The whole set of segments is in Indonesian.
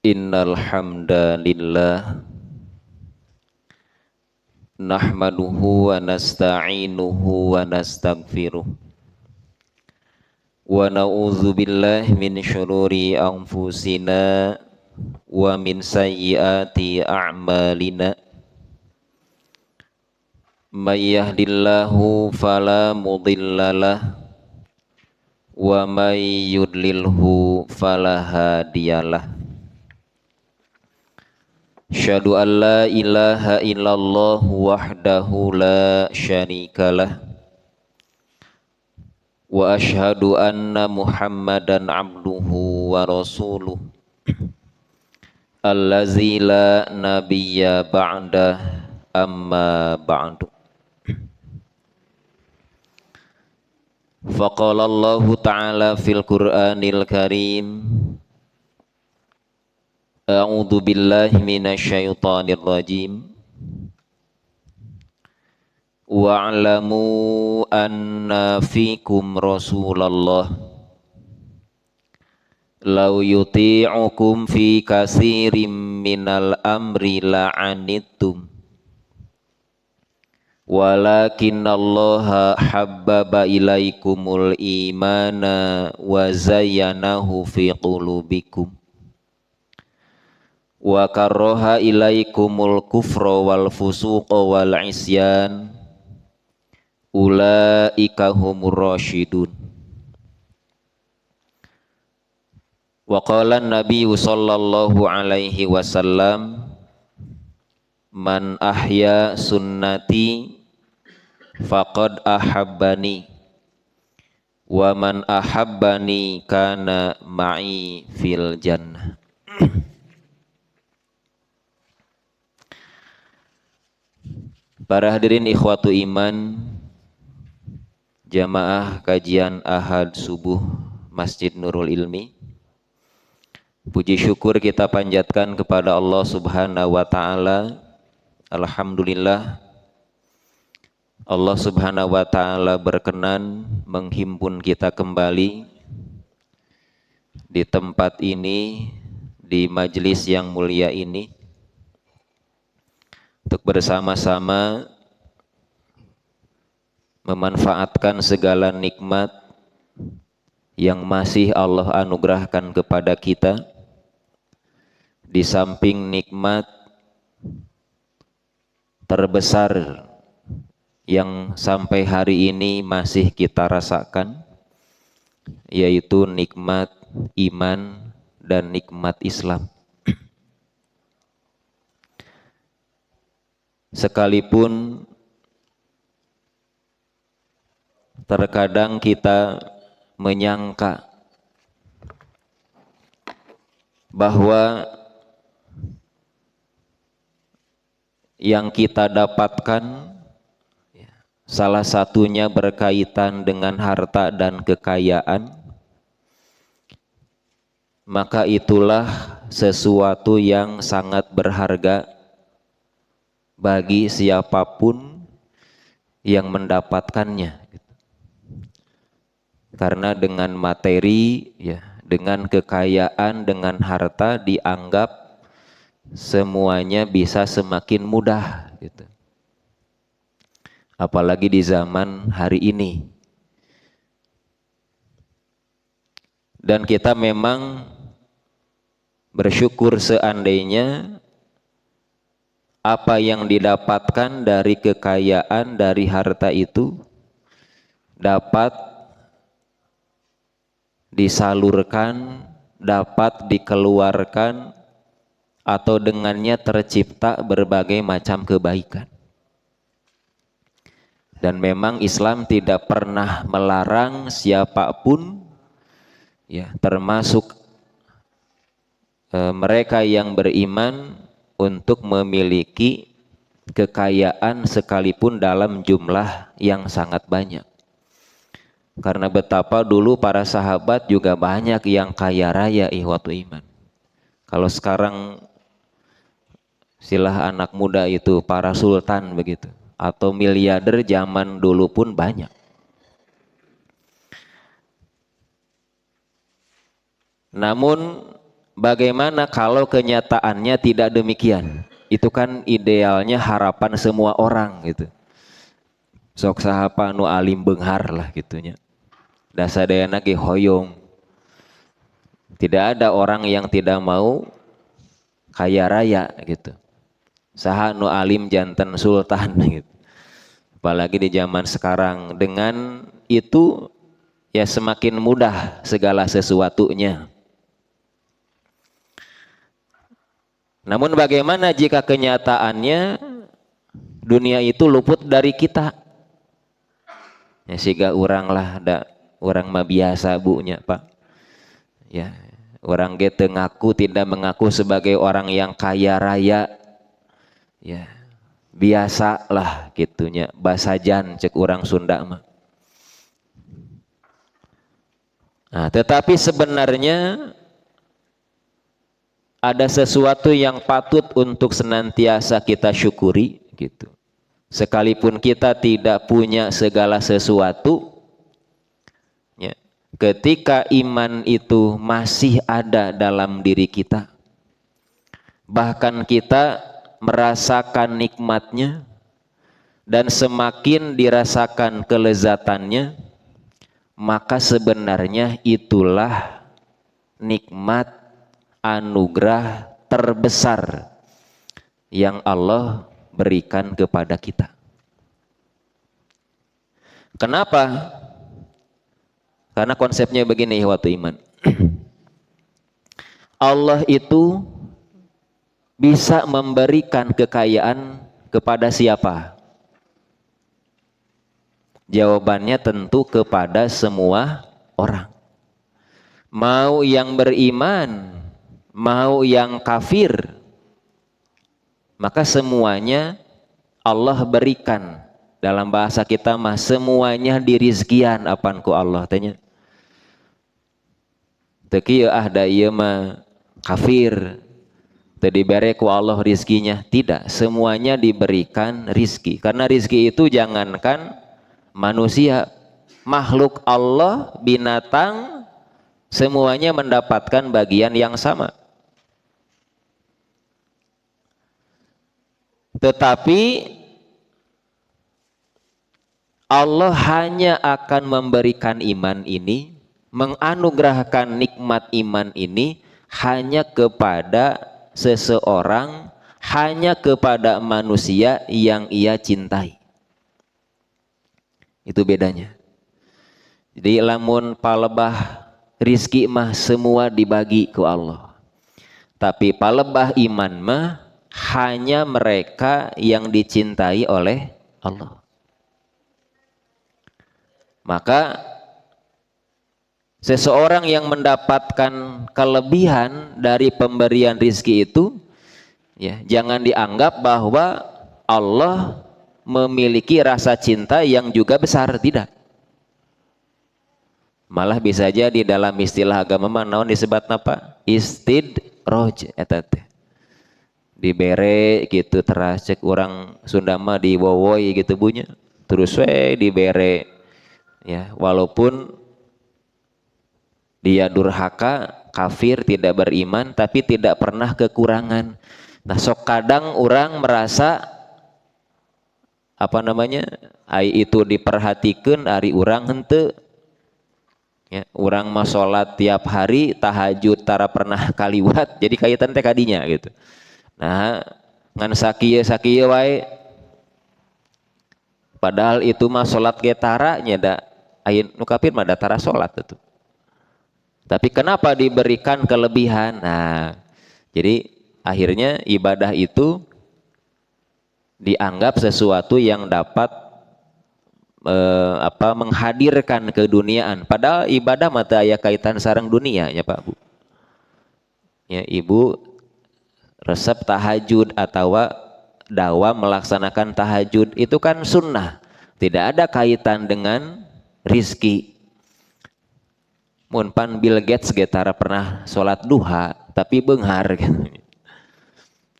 Innal hamdalillah nahmaduhu wa nasta'inuhu wa nastaghfiruh wa na'udzu billahi min syururi anfusina wa min sayyiati a'malina may yahdillahu fala mudhillalah wa may yudlilhu fala hadiyalah. Asyhadu an la ilaha illallah wahdahu la syarikalah wa asyhadu anna Muhammadan abduhu wa rasuluh allazi la nabiyya ba'dah amma ba'du. Faqala Allah ta'ala fil Qur'anil Karim A'udzu billahi minasyaitonir rajim. Wa'lamu anna fikum Rasulullah law yuti'ukum fi katsirin minal amri la'anittum walakinallaha habbaba ilaikumul imana wa zayyanahu fi qulubikum wa karraha ilaikumul kufra wal fusuqa wal isyan ulaika humur rasyidun. Wa qala an-nabiy sallallahu alaihi wasallam man ahya sunnati faqad ahabbani wa man ahabbani kana ma'i fil jannah. Para hadirin ikhwatu iman, jamaah kajian Ahad Subuh Masjid Nurul Ilmi, puji syukur kita panjatkan kepada Allah Subhanahu wa Ta'ala. Alhamdulillah, Allah Subhanahu wa Ta'ala berkenan menghimpun kita kembali di tempat ini, di majelis yang mulia ini, untuk bersama-sama memanfaatkan segala nikmat yang masih Allah anugerahkan kepada kita, di samping nikmat terbesar yang sampai hari ini masih kita rasakan, yaitu nikmat iman dan nikmat Islam. Sekalipun terkadang kita menyangka bahwa yang kita dapatkan salah satunya berkaitan dengan harta dan kekayaan, maka itulah sesuatu yang sangat berharga bagi siapapun yang mendapatkannya. Karena dengan materi, dengan kekayaan, dengan harta dianggap semuanya bisa semakin mudah, gitu. Apalagi di zaman hari ini. Dan kita memang bersyukur seandainya apa yang didapatkan dari kekayaan, dari harta itu dapat disalurkan, dapat dikeluarkan, atau dengannya tercipta berbagai macam kebaikan. Dan memang Islam tidak pernah melarang siapapun, termasuk mereka yang beriman, untuk memiliki kekayaan sekalipun dalam jumlah yang sangat banyak. Karena betapa dulu para sahabat juga banyak yang kaya raya, ikhwatu iman. Kalau sekarang silah anak muda itu para sultan begitu, atau miliarder, zaman dulu pun banyak. Namun bagaimana kalau kenyataannya tidak demikian? Itu kan idealnya harapan semua orang gitu. Sok sahapa nu alim beunghar lah gitunya. Dasadayana ge hoyong. Tidak ada orang yang tidak mau kaya raya gitu. Saha nu alim janten sultan gitu. Apalagi di zaman sekarang, dengan itu ya semakin mudah segala sesuatunya. Namun bagaimana jika kenyataannya dunia itu luput dari kita? Ya siga urang lah, orang mah biasa bunya Pak. Ya, orang ge teu ngaku, tidak mengaku sebagai orang yang kaya raya. Ya, biasa lah gitunya, basajan cek orang Sunda mah. Nah, tetapi sebenarnya ada sesuatu yang patut untuk senantiasa kita syukuri gitu. Sekalipun kita tidak punya segala sesuatu, ya, ketika iman itu masih ada dalam diri kita, bahkan kita merasakan nikmatnya dan semakin dirasakan kelezatannya, maka sebenarnya itulah nikmat anugerah terbesar yang Allah berikan kepada kita. Kenapa? Karena konsepnya begini waktu iman. Allah itu bisa memberikan kekayaan kepada siapa? Jawabannya tentu kepada semua orang. Mau yang beriman, mau yang kafir, maka semuanya Allah berikan. Dalam bahasa kita mah semuanya dirizkian apanku Allah tanya. Teu kieu da ieu mah kafir, teu dibere ku Allah rizkinya. Tidak, semuanya diberikan rizki. Karena rizki itu jangankan manusia, makhluk Allah, binatang, semuanya mendapatkan bagian yang sama. Tetapi Allah hanya akan memberikan iman ini, menganugerahkan nikmat iman ini hanya kepada seseorang, hanya kepada manusia yang ia cintai. Itu bedanya. Jadi lamun palebah rizki mah semua dibagi ke Allah. Tapi palebah iman mah hanya mereka yang dicintai oleh Allah. Maka seseorang yang mendapatkan kelebihan dari pemberian rizki itu, ya, jangan dianggap bahwa Allah memiliki rasa cinta yang juga besar, tidak. Malah bisa jadi dalam istilah agama naon disebut apa? Istidroj eta teh. Dibere gitu teras cek orang Sunda mah diwowoy gitu bunyi. Terus we dibere, ya, walaupun dia durhaka, kafir, tidak beriman, tapi tidak pernah kekurangan. Nah, sok kadang orang merasa apa namanya, ai itu diperhatikan, ari orang henteu. Ya, orang mah sholat tiap hari, tahajud tara pernah kaliwat, jadi kaitan teh kadinya gitu. Nah, ngan sakieu wae. Padahal itu mah sholat ge tara nya da ayeuna nu kafir mah da tara sholat itu. Tapi kenapa diberikan kelebihan? Nah, jadi akhirnya ibadah itu dianggap sesuatu yang dapat menghadirkan keduniaan. Padahal ibadah mata aya kaitan sareng dunia ya Pak Bu. Ya, ibu resep tahajud atau dawa melaksanakan tahajud itu kan sunnah, tidak ada kaitan dengan rizki. Mun pan Bill Gates getara pernah sholat duha tapi beunghar gitu.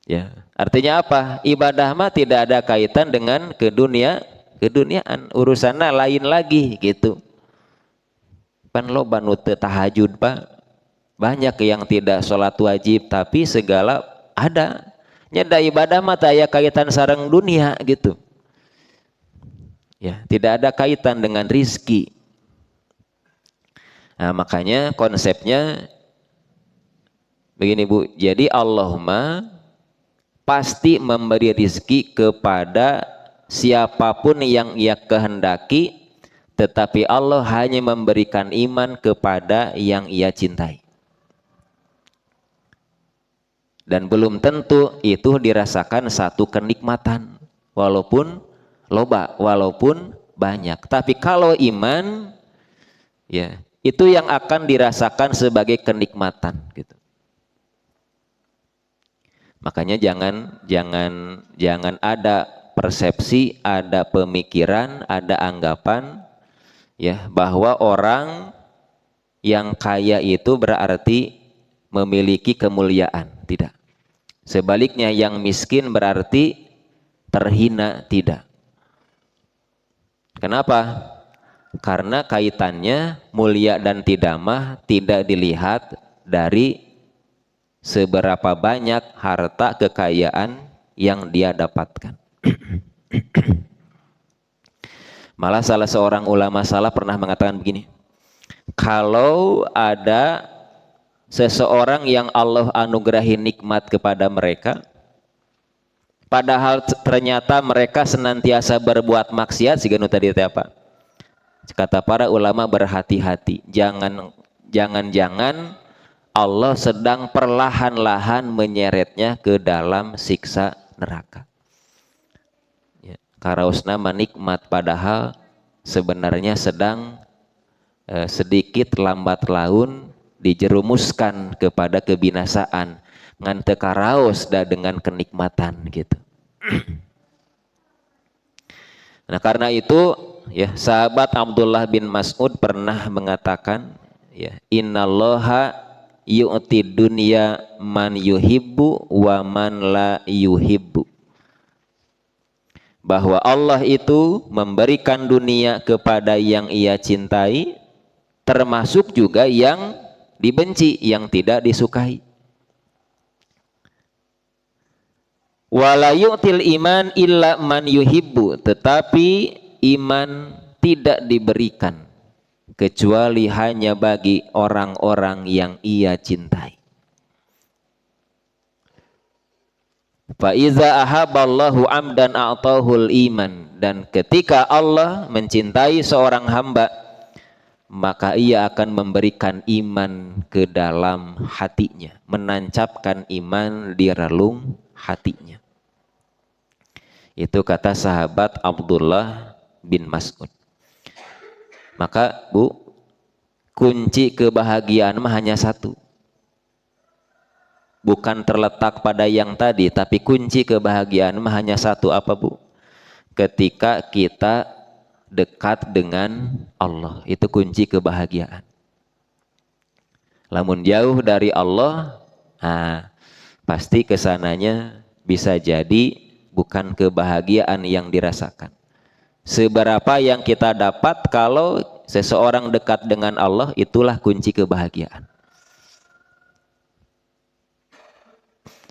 Ya, artinya apa? Ibadah mah tidak ada kaitan dengan keduniaan, urusannya lain lagi gitu. Pan loba nu teu tahajud Pak, Banyak yang tidak sholat wajib tapi segala ada. Nyeda ibadah mah aya kaitan sareng dunia gitu. Ya, tidak ada kaitan dengan rizki. Nah, makanya konsepnya begini Bu. Jadi Allahumma pasti memberi rizki kepada siapapun yang ia kehendaki, tetapi Allah hanya memberikan iman kepada yang ia cintai. Dan belum tentu itu dirasakan satu kenikmatan, walaupun loba, walaupun banyak. Tapi kalau iman, ya itu yang akan dirasakan sebagai kenikmatan gitu. Makanya jangan ada persepsi, ada pemikiran, ada anggapan ya bahwa orang yang kaya itu berarti memiliki kemuliaan. Tidak. Sebaliknya yang miskin berarti terhina. Tidak. Kenapa? Karena kaitannya mulia dan tidamah tidak dilihat dari seberapa banyak harta kekayaan yang dia dapatkan. Malah salah seorang ulama salaf pernah mengatakan begini, kalau ada seseorang yang Allah anugerahi nikmat kepada mereka, padahal ternyata mereka senantiasa berbuat maksiat, siganu tadi apa? Kata para ulama berhati-hati, jangan-jangan Allah sedang perlahan-lahan menyeretnya ke dalam siksa neraka. Ya, karaosna nikmat padahal sebenarnya sedang sedikit lambat laun dijerumuskan kepada kebinasaan ngan teu karaos da dengan kenikmatan gitu. Nah karena itu ya sahabat Abdullah bin Mas'ud pernah mengatakan ya innallaha yu'ti dunya man yuhibbu wa man la yuhibbu, bahwa Allah itu memberikan dunia kepada yang ia cintai, termasuk juga yang dibenci, yang tidak disukai. Wala yu'til iman illa man yuhibbu, tetapi iman tidak diberikan kecuali hanya bagi orang-orang yang ia cintai. Fa iza ahaballahu amdan a'tahul iman, dan ketika Allah mencintai seorang hamba, maka ia akan memberikan iman ke dalam hatinya, menancapkan iman di relung hatinya. Itu kata sahabat Abdullah bin Mas'ud. Maka Bu, kunci kebahagiaan mah hanya satu. Bukan terletak pada yang tadi, tapi kunci kebahagiaan mah hanya satu. Apa Bu? Ketika kita dekat dengan Allah, itu kunci kebahagiaan. Lamun jauh dari Allah, pasti kesananya bisa jadi bukan kebahagiaan yang dirasakan. Seberapa yang kita dapat kalau seseorang dekat dengan Allah, itulah kunci kebahagiaan.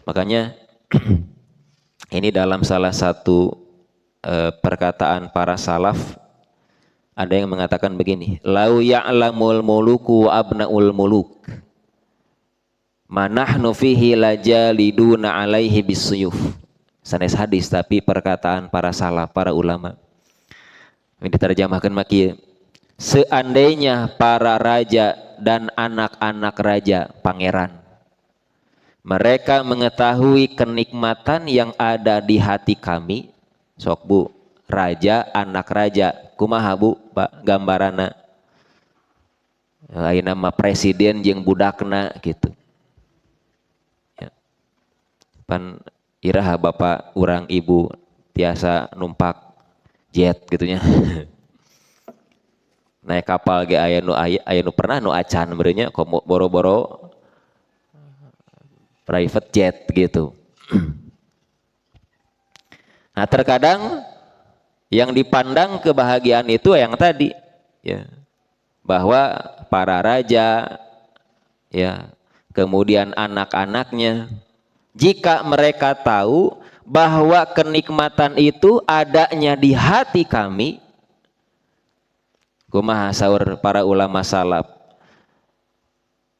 Makanya ini dalam salah satu perkataan para salaf ada yang mengatakan begini, lau ya'lamul muluku wa abnaul muluk manahnu fihi lajaliduna alaihi bisuyuf. Sanes hadis tapi perkataan para salaf, para ulama. Ini diterjemahkan maki, seandainya para raja dan anak-anak raja, pangeran, mereka mengetahui kenikmatan yang ada di hati kami, sok Bu, raja, anak raja, kumaha Bu, Pak, gambarana, lain nama presiden jeung budakna gitu. Ya. Pan iraha bapak urang ibu tiasa numpak jet gitunya. Naik kapal ge aya nu pernah nu acan berenya komo boro-boro private jet gitu. Nah terkadang yang dipandang kebahagiaan itu yang tadi ya, bahwa para raja, ya, kemudian anak-anaknya. Jika mereka tahu bahwa kenikmatan itu adanya di hati kami, kumaha saur para ulama salaf,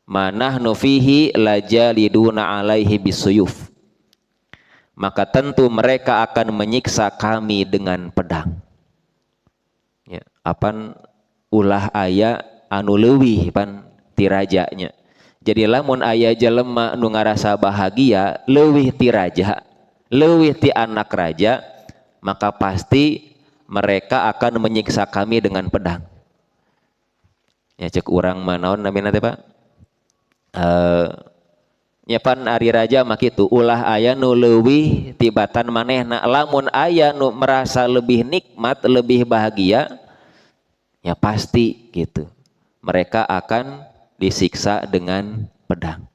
manahnu fihi lajaliduna alaihi bisuyuf, maka tentu mereka akan menyiksa kami dengan pedang. Ya, apan ulah aya anu leuwih pan tirajanya. Jadi lamun aya jelema nu ngarasa bahagia leuwih ti raja, leuwih ti anak raja, maka pasti mereka akan menyiksa kami dengan pedang. Ya cek urang mah naon namina teh Pak? Nyepan ari raja mah kitu, ulah aya nu leuwih tibatan manehna. Lamun aya nu merasa lebih nikmat, lebih bahagia, ya pasti gitu. Mereka akan disiksa dengan pedang.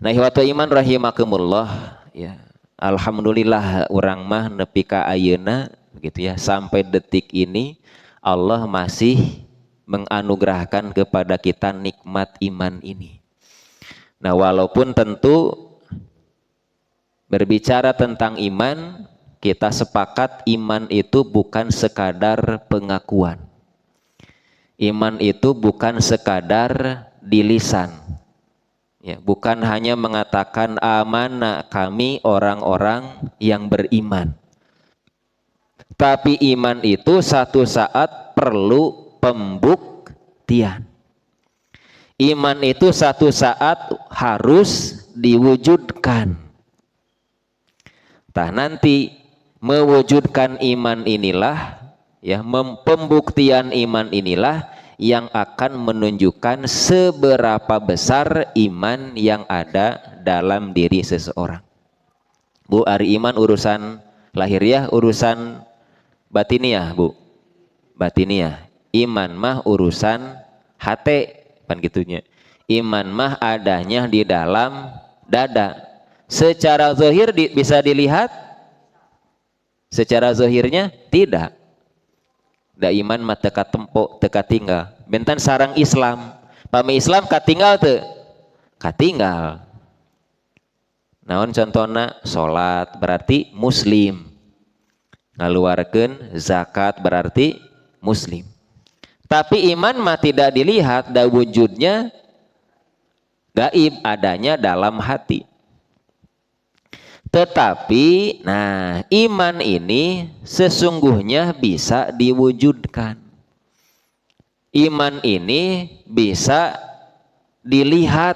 Nah, ihwatu iman rahimakumullah, ya. Alhamdulillah urang mah nepi ka ayeuna begitu ya, sampai detik ini Allah masih menganugerahkan kepada kita nikmat iman ini. Nah, walaupun tentu berbicara tentang iman, kita sepakat iman itu bukan sekadar pengakuan. Iman itu bukan sekadar di lisan, ya, bukan hanya mengatakan amanah kami orang-orang yang beriman. Tapi iman itu satu saat perlu pembuktian. Iman itu satu saat harus diwujudkan. Tah nanti mewujudkan iman inilah, ya, pembuktian iman inilah yang akan menunjukkan seberapa besar iman yang ada dalam diri seseorang. Bu, ari iman urusan lahiriah, urusan batiniah, Bu. Batiniah. Iman mah urusan hate, pan gitunya. Iman mah adanya di dalam dada. Secara zahir bisa dilihat, secara zahirnya tidak. Da iman mah teka tempo, teka tinggal. Bentan sarang Islam, pami Islam katinggal teu? Katinggal. Naon contohna? Salat berarti muslim. Ngaluarkeun zakat berarti muslim. Tapi iman mah tidak dilihat, da wujudnya gaib, adanya dalam hati. Tetapi, nah, iman ini sesungguhnya bisa diwujudkan. Iman ini bisa dilihat,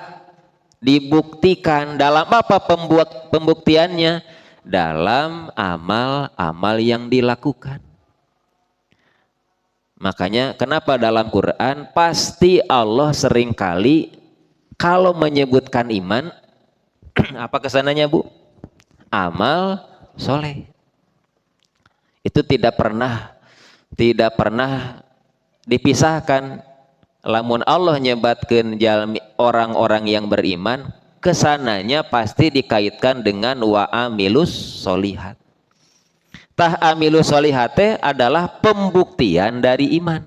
dibuktikan. Dalam apa pembuktiannya? Dalam amal-amal yang dilakukan. Makanya kenapa dalam Quran pasti Allah seringkali kalau menyebutkan iman, apa kesananya, Bu? Amal soleh. Itu tidak pernah dipisahkan. Lamun Allah nyebatkeun orang-orang yang beriman, kesananya pasti dikaitkan dengan wa amilus solihat. Tah amilus solihat adalah pembuktian dari iman.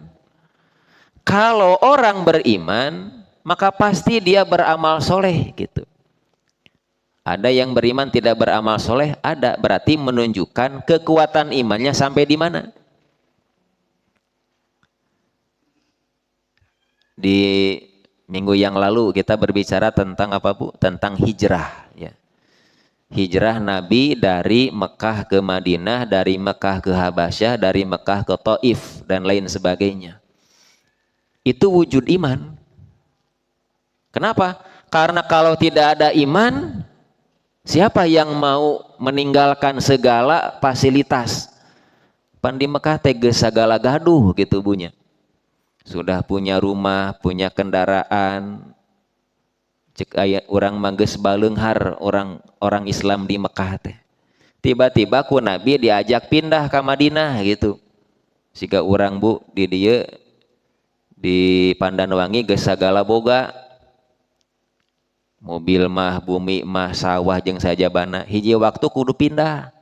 Kalau orang beriman, maka pasti dia beramal soleh gitu. Ada yang beriman tidak beramal soleh, ada, berarti menunjukkan kekuatan imannya sampai di mana. Di minggu yang lalu kita berbicara tentang apa, Bu? Tentang hijrah, ya. Hijrah Nabi dari Mekah ke Madinah, dari Mekah ke Habasyah, dari Mekah ke Taif dan lain sebagainya. Itu wujud iman. Kenapa? Karena kalau tidak ada iman, siapa yang mau meninggalkan segala fasilitas? Pan di Mekah teges segala gaduh gitu bunya. Sudah punya rumah, punya kendaraan. Cek aya urang manggeus baleunghar orang Islam di Mekah teh. Tiba-tiba ku Nabi diajak pindah ke Madinah gitu. Siga urang, Bu, di dieu di Pandanwangi geus sagala boga. Mobil mah, bumi mah, sawah jeung sajabana. Hiji waktu kudu pindah.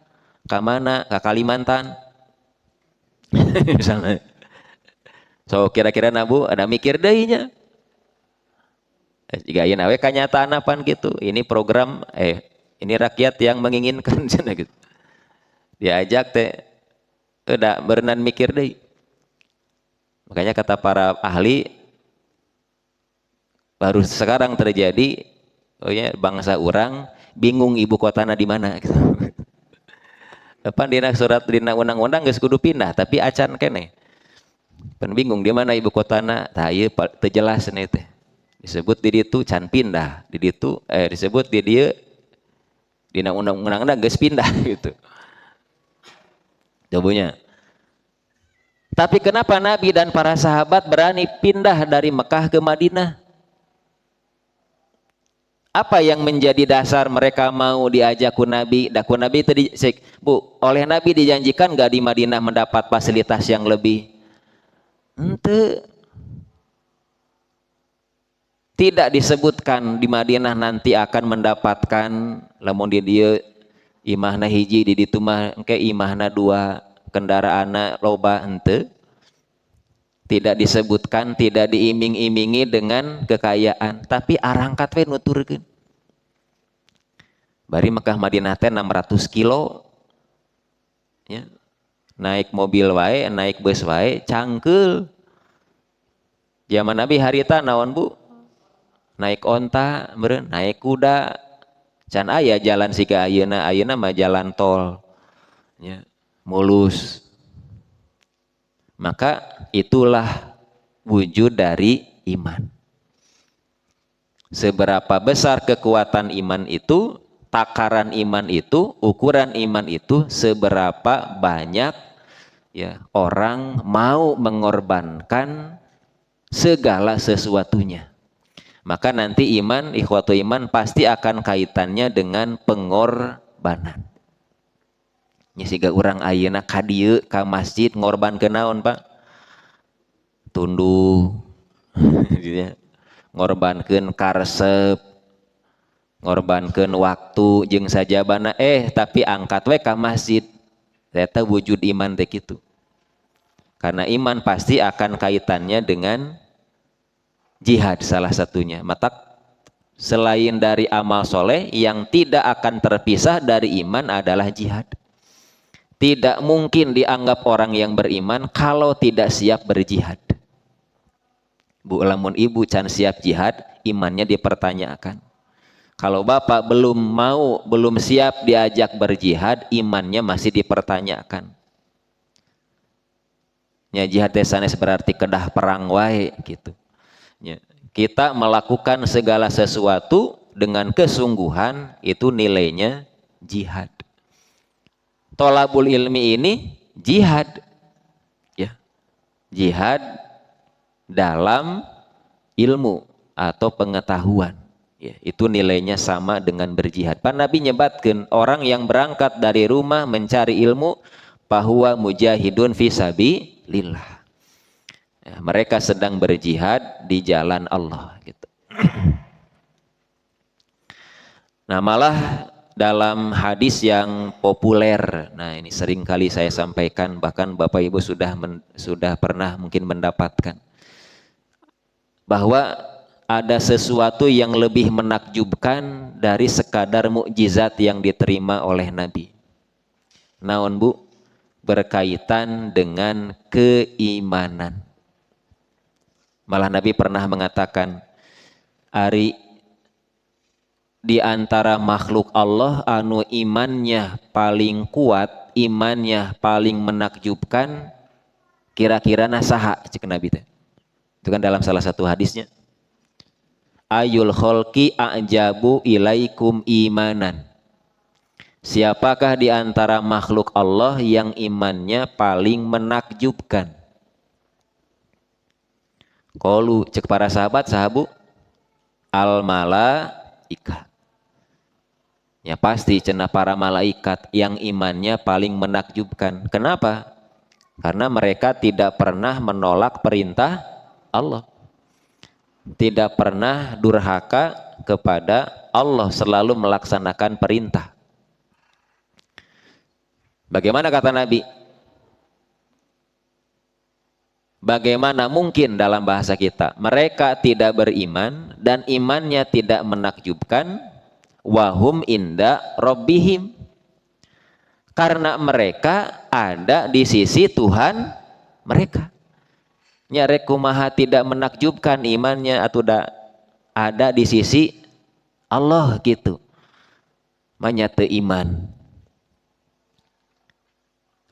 Ka mana? Ka Kalimantan. Misalnya. So kira-kira nabu ada mikir deunya. Jika ieu nawe kanyataan apaan gitu. Ini program ini rakyat yang menginginkan cenah gitu. Diajak teh udah berenang mikir deui. Makanya kata para ahli baru sekarang terjadi oh ya bangsa orang bingung ibu kotana di mana gitu. Depan dina surat dina undang-undang geus kudu pindah tapi acan keneh. Pen bingung di mana ibu kotana. Tah ieu teu jelas nih teh. Disebut di ditu can pindah, di ditu disebut di dieu dina undang-undangna geus pindah gitu. Cobunya. Tapi kenapa Nabi dan para sahabat berani pindah dari Mekah ke Madinah? Apa yang menjadi dasar mereka mau diajak ku Nabi? Ku Nabi tadi, Bu, oleh Nabi dijanjikan gak di Madinah mendapat fasilitas yang lebih? Ente. Tidak disebutkan di Madinah nanti akan mendapatkan lamun di dieu imahna hiji di ditu mah engke imahna dua kendaraana loba henteu. Tidak disebutkan, tidak diiming-imingi dengan kekayaan, tapi arangkat we nuturkeun. Bari Mekah Madinah teh 600 kilo. Ya. Naik mobil wae, naik bus wae, cangkeul. Zaman Nabi harita naon Bu? Naik onta, meureun, naik kuda. Can aya jalan siga ayeuna, ayeuna mah jalan tol. Ya. Mulus. Maka itulah wujud dari iman. Seberapa besar kekuatan iman itu, takaran iman itu, ukuran iman itu, seberapa banyak ya orang mau mengorbankan segala sesuatunya. Maka nanti iman, ikhwatu iman pasti akan kaitannya dengan pengorbanan. Nya siga urang ayeuna ka dieu ka masjid ngorbankeun naon Pak? Tunduh. Ngorbankeun karesep, ngorbankeun waktu jeung sajabana tapi angkat we ka masjid. Eta wujud iman teh kitu. Karena iman pasti akan kaitannya dengan jihad salah satunya. Mata selain dari amal soleh yang tidak akan terpisah dari iman adalah jihad. Tidak mungkin dianggap orang yang beriman kalau tidak siap berjihad. Bu, lamun ibu can siap jihad, imannya dipertanyakan. Kalau bapak belum siap diajak berjihad, imannya masih dipertanyakan. Ya jihad sanes berarti kedah perang wae gitu. Ya, kita melakukan segala sesuatu dengan kesungguhan, itu nilainya jihad. Tolabul ilmi ini jihad, ya, jihad dalam ilmu atau pengetahuan, ya, itu nilainya sama dengan berjihad. Pan Nabi nyebatkan orang yang berangkat dari rumah mencari ilmu, bahwa mujahidun fisabilillah, ya, mereka sedang berjihad di jalan Allah gitu. Nah malah dalam hadis yang populer, nah ini sering kali saya sampaikan, bahkan Bapak Ibu sudah pernah mungkin mendapatkan, bahwa ada sesuatu yang lebih menakjubkan dari sekadar mukjizat yang diterima oleh Nabi. Naon Bu? Berkaitan dengan keimanan. Malah Nabi pernah mengatakan, ari di antara makhluk Allah anu imannya paling kuat, imannya paling menakjubkan, kira-kira nasaha cek Nabi teh. Itu kan dalam salah satu hadisnya. Ayul kholqi a'jabu ilaikum imanan. Siapakah di antara makhluk Allah yang imannya paling menakjubkan? Qalu cek para sahabu al malaika. Ya pasti cenah para malaikat yang imannya paling menakjubkan. Kenapa? Karena mereka tidak pernah menolak perintah Allah. Tidak pernah durhaka kepada Allah, selalu melaksanakan perintah. Bagaimana kata Nabi? Bagaimana mungkin dalam bahasa kita mereka tidak beriman dan imannya tidak menakjubkan, wahum inda rabbihim, karena mereka ada di sisi Tuhan mereka. Nyarek kumaha tidak menakjubkan imannya atau ada di sisi Allah gitu. Manyate iman.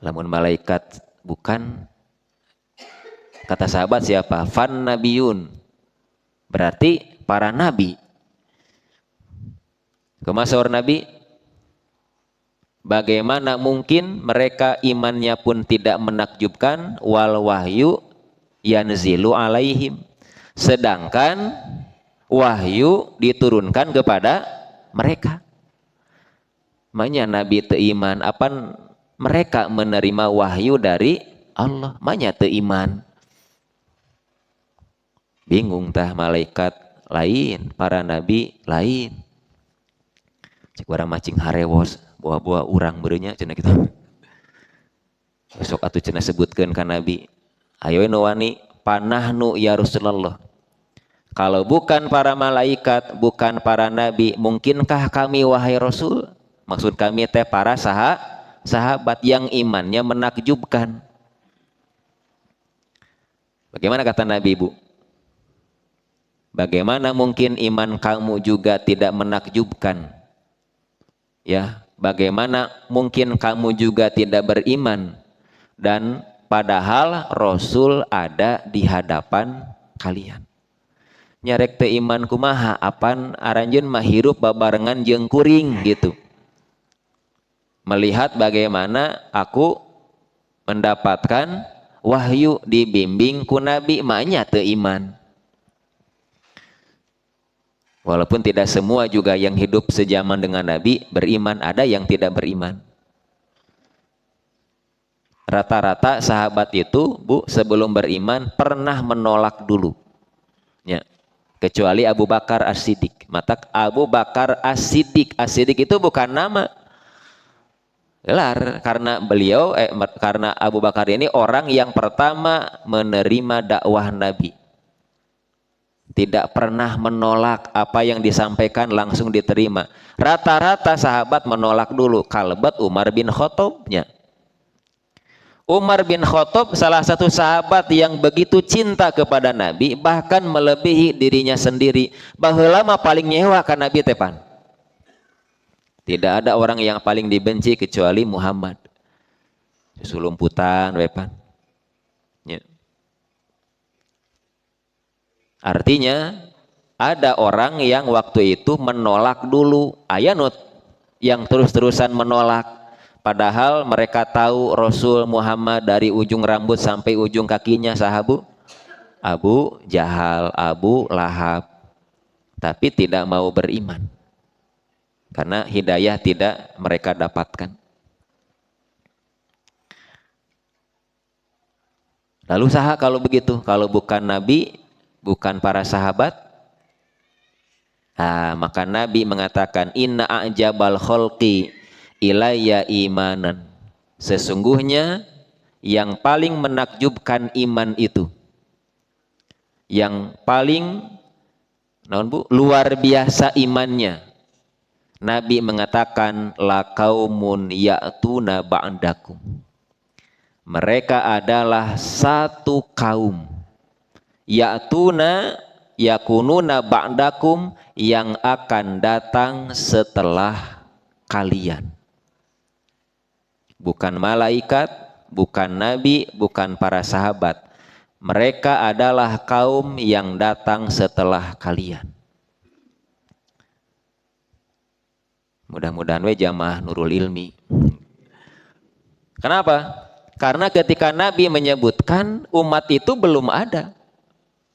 Lamun malaikat bukan, kata sahabat siapa? Fan nabiyun. Berarti para nabi. Kemasor nabi, bagaimana mungkin mereka imannya pun tidak menakjubkan, wal wahyu yanzilu alaihim, sedangkan wahyu diturunkan kepada mereka. Manya nabi teiman, apa mereka menerima wahyu dari Allah? Manya teiman. Bingung tah, malaikat lain, para nabi lain. Cik orang macing harewos, buah-buah urang berenya cenah gitu. Besok atuh cenah sebutkeun ka nabi. Ayo nu wani panahnu ya Rasulullah. Kalau bukan para malaikat, bukan para nabi, mungkinkah kami wahai Rasul? Maksud kami teh para sahabat yang imannya menakjubkan. Bagaimana kata Nabi, Bu? Bagaimana mungkin iman kamu juga tidak menakjubkan? Ya, bagaimana mungkin kamu juga tidak beriman? Dan padahal Rasul ada di hadapan kalian. Nyarek teu iman kumaha, apan aranjeun mah hirup babarengan jeung kuring gitu. Melihat bagaimana aku mendapatkan wahyu dibimbing ku nabi, manya teu iman. Walaupun tidak semua juga yang hidup sejaman dengan nabi beriman, ada yang tidak beriman. Rata-rata sahabat itu, Bu, sebelum beriman pernah menolak dulu. Ya. Kecuali Abu Bakar As-Siddiq. Mata Abu Bakar As-Siddiq. As-Siddiq itu bukan nama. Gelar, karena beliau karena Abu Bakar ini orang yang pertama menerima dakwah Nabi. Tidak pernah menolak apa yang disampaikan, langsung diterima. Rata-rata sahabat menolak dulu. Kalbat Umar bin Khattabnya. Umar bin Khattab salah satu sahabat yang begitu cinta kepada Nabi, bahkan melebihi dirinya sendiri. Baheula mah paling nyewa ka Nabi tepan. Tidak ada orang yang paling dibenci kecuali Muhammad. Sulumputan wepan. Ya. Artinya ada orang yang waktu itu menolak dulu, ayanut yang terus-terusan menolak, padahal mereka tahu Rasul Muhammad dari ujung rambut sampai ujung kakinya sahabu Abu Jahal, Abu Lahab, tapi tidak mau beriman karena hidayah tidak mereka dapatkan. Lalu saha kalau begitu, kalau bukan Nabi, bukan para sahabat, maka Nabi mengatakan inna a'jabal khalqi ilayya imanan, sesungguhnya yang paling menakjubkan iman itu, yang paling luar biasa imannya, Nabi mengatakan la qaumun ya'tuna ba'dakum, mereka adalah satu kaum, ya'tuna yakununa ba'dakum, yang akan datang setelah kalian. Bukan malaikat, bukan nabi, bukan para sahabat. Mereka adalah kaum yang datang setelah kalian. Mudah-mudahan we jamaah Nurul Ilmi. Kenapa? Karena ketika Nabi menyebutkan umat itu belum ada.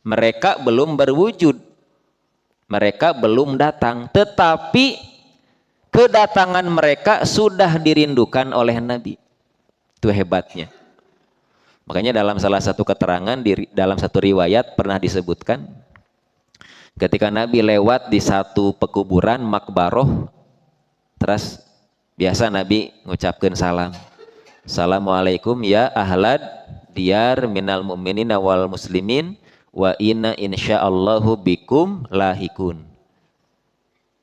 Mereka belum berwujud. Mereka belum datang. Tetapi kedatangan mereka sudah dirindukan oleh Nabi. Itu hebatnya. Makanya dalam salah satu keterangan, dalam satu riwayat pernah disebutkan, ketika Nabi lewat di satu pekuburan makbaroh, terus biasa Nabi ngucapkan salam. Assalamualaikum ya ahlad diyar minal mu'minina wal muslimin wa inna insyaallahu bikum lahikun.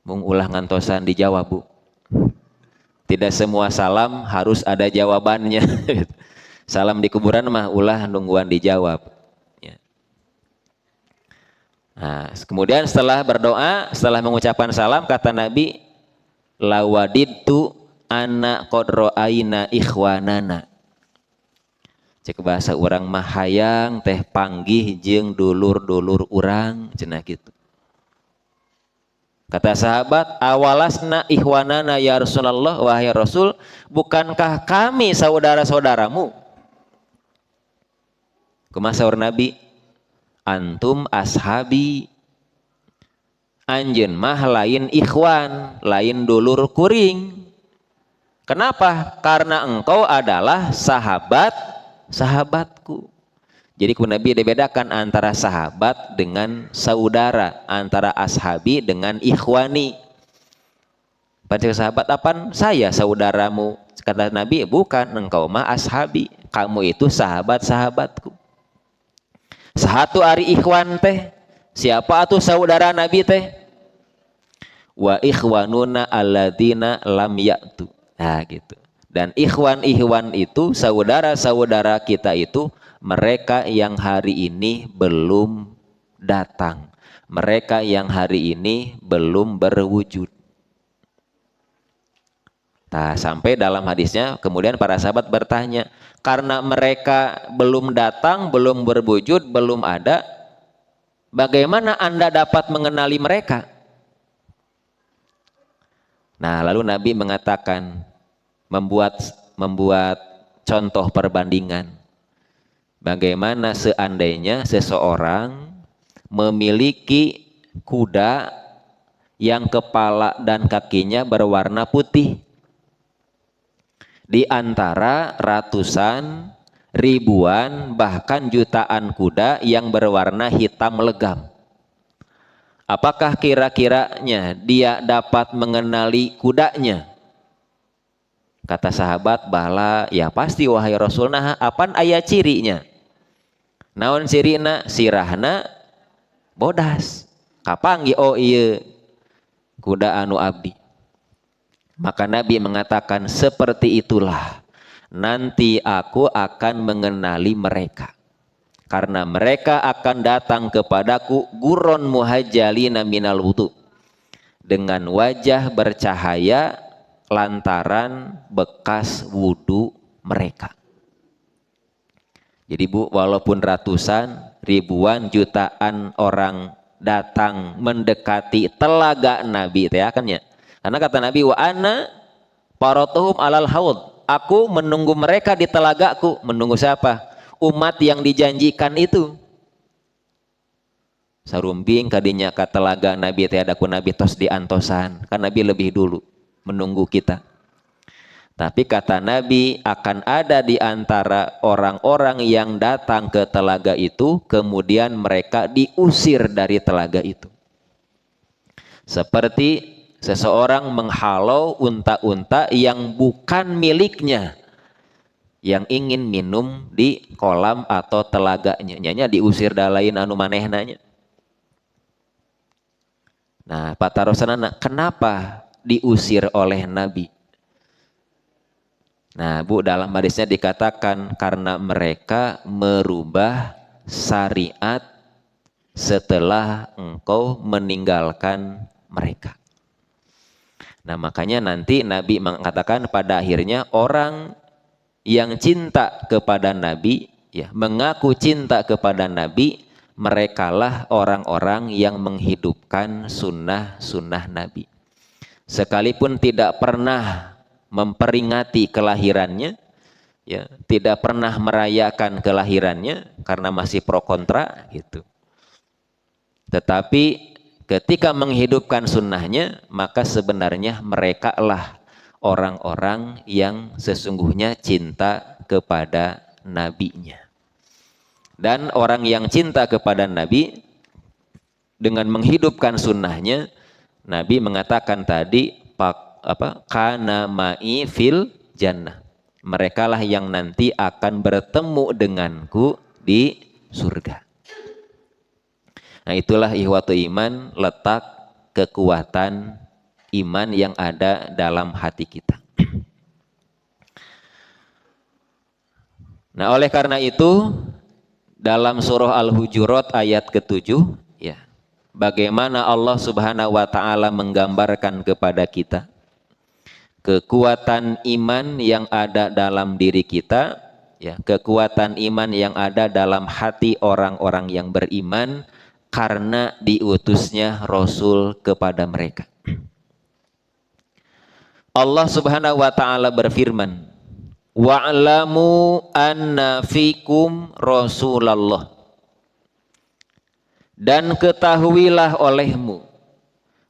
Mung ulah ngantosan dijawab, Bu. Tidak semua salam harus ada jawabannya. Salam di kuburan mah ulah nungguan dijawab. Ya. Nah, kemudian setelah berdoa, setelah mengucapkan salam, kata Nabi, lawadidtu ana qad ra'aina ikhwanana. Cek bahasa urang mah hayang teh panggih jeung dulur-dulur urang cenah kitu. Kata sahabat, awalasna ikhwanana ya Rasulullah, wahai Rasul, bukankah kami saudara-saudaramu? Kumaha saur Nabi? Antum ashabi, anjeun mah lain ikhwan, lain dulur kuring. Kenapa? Karena engkau adalah sahabatku. Jadi ku Nabi dibedakan antara sahabat dengan saudara, antara ashabi dengan ikhwani. Pada sahabat apaan? Saya saudaramu. Kata Nabi, bukan, engkau mah ashabi, kamu itu sahabatku. Satu ari ikhwan teh, siapa atuh saudara Nabi teh? Wa ikhwanuna alladzina lam ya'tu. Nah gitu. Dan ikhwan itu saudara-saudara kita itu mereka yang hari ini belum datang, mereka yang hari ini belum berwujud. Nah, sampai dalam hadisnya kemudian para sahabat bertanya, karena mereka belum datang, belum berwujud, belum ada, bagaimana Anda dapat mengenali mereka? Nah, lalu Nabi mengatakan, membuat contoh perbandingan. Bagaimana seandainya seseorang memiliki kuda yang kepala dan kakinya berwarna putih di antara ratusan, ribuan, bahkan jutaan kuda yang berwarna hitam legam. Apakah kira-kiranya dia dapat mengenali kudanya? Kata sahabat, bala, ya pasti wahai Rasul. Nah, apaan aya cirinya? Naon cirina? Sirahna bodas. Kapanggi oh iya kuda anu abdi. Maka Nabi mengatakan, seperti itulah nanti aku akan mengenali mereka. Karena mereka akan datang kepadaku guron muhajjalina minal wudu, dengan wajah bercahaya lantaran bekas wudu mereka. Jadi Bu, walaupun ratusan, ribuan, jutaan orang datang mendekati telaga Nabi teh kan ya. Karena kata Nabi, wa ana faratuhum alal haud. Aku menunggu mereka di telagaku. Menunggu siapa? Umat yang dijanjikan itu. Sarumbing kadinya ka telaga Nabi teh ada ku Nabi tos diantosan. Kan Nabi lebih dulu menunggu kita. Tapi kata Nabi, akan ada di antara orang-orang yang datang ke telaga itu, kemudian mereka diusir dari telaga itu. Seperti seseorang menghalau unta-unta yang bukan miliknya, yang ingin minum di kolam atau telaganya, nyanya diusir dalain anu manehnanya. Nah, patarosanana, kenapa diusir oleh Nabi? Nah, Bu, dalam hadisnya dikatakan karena mereka merubah syariat setelah engkau meninggalkan mereka. Nah, makanya nanti Nabi mengatakan pada akhirnya orang yang cinta kepada Nabi, ya, mengaku cinta kepada Nabi, merekalah orang-orang yang menghidupkan sunnah-sunnah Nabi. Sekalipun tidak pernah memperingati kelahirannya, ya, tidak pernah merayakan kelahirannya karena masih pro kontra gitu. Tetapi ketika menghidupkan sunnahnya, maka sebenarnya mereka lah orang-orang yang sesungguhnya cinta kepada nabinya. Dan orang yang cinta kepada Nabi dengan menghidupkan sunnahnya, Nabi mengatakan tadi, kana ma'i fil jannah, Merekalah yang nanti akan bertemu denganku di surga. Nah, itulah ihwatu iman, letak kekuatan iman yang ada dalam hati kita. Nah, oleh karena itu dalam surah Al-Hujurat ayat ke-7 ya, bagaimana Allah Subhanahu wa taala menggambarkan kepada kita kekuatan iman yang ada dalam diri kita, ya, kekuatan iman yang ada dalam hati orang-orang yang beriman karena diutusnya Rasul kepada mereka. Allah Subhanahu wa taala berfirman, wa'lamu anna fikum Rasulullah, dan ketahuilah olehmu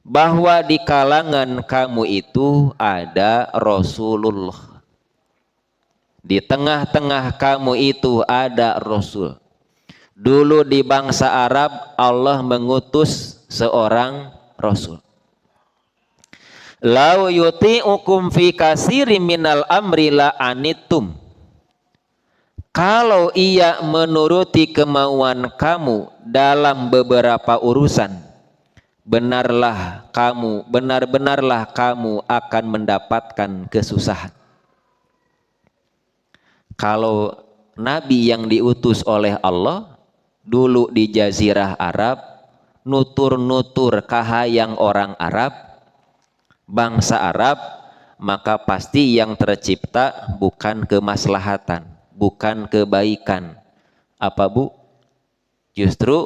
bahwa di kalangan kamu itu ada Rasulullah. Di tengah-tengah kamu itu ada Rasul. Dulu di bangsa Arab Allah mengutus seorang Rasul. Lau yuti'ukum fi katsirin minal amri la anittum. Kalau ia menuruti kemauan kamu dalam beberapa urusan, benar-benarlah kamu akan mendapatkan kesusahan. Kalau Nabi yang diutus oleh Allah dulu di Jazirah Arab, nutur-nutur kahayang orang Arab, bangsa Arab, maka pasti yang tercipta bukan kemaslahatan, bukan kebaikan. Apa Bu? Justru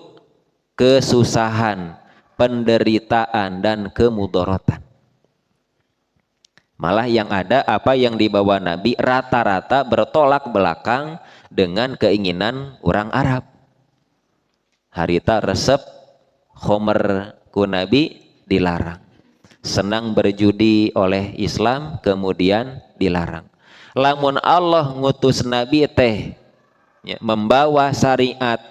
kesusahan, penderitaan dan kemudorotan. Malah yang ada apa yang dibawa Nabi rata-rata bertolak belakang dengan keinginan orang Arab. Harita resep khomer ku Nabi dilarang. Senang berjudi oleh Islam kemudian dilarang. Lamun Allah ngutus Nabi teh ya, membawa syariat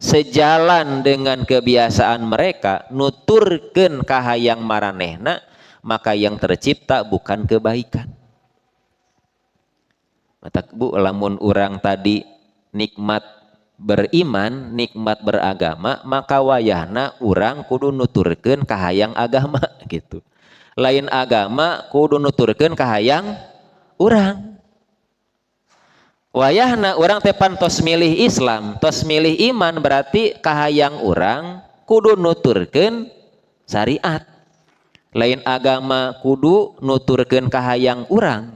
sejalan dengan kebiasaan mereka, nuturkeun kahayang maranehna, maka yang tercipta bukan kebaikan. Mata Bu, lamun urang tadi nikmat beriman, nikmat beragama, maka wayahna urang kudu nuturkeun kahayang agama gitu. Lain agama kudu nuturkeun kahayang urang. Wayahna urang teh pan tos milih Islam, tos milih iman, berarti kahayang urang kudu nuturkeun syariat. Lain agama kudu nuturkeun kahayang urang.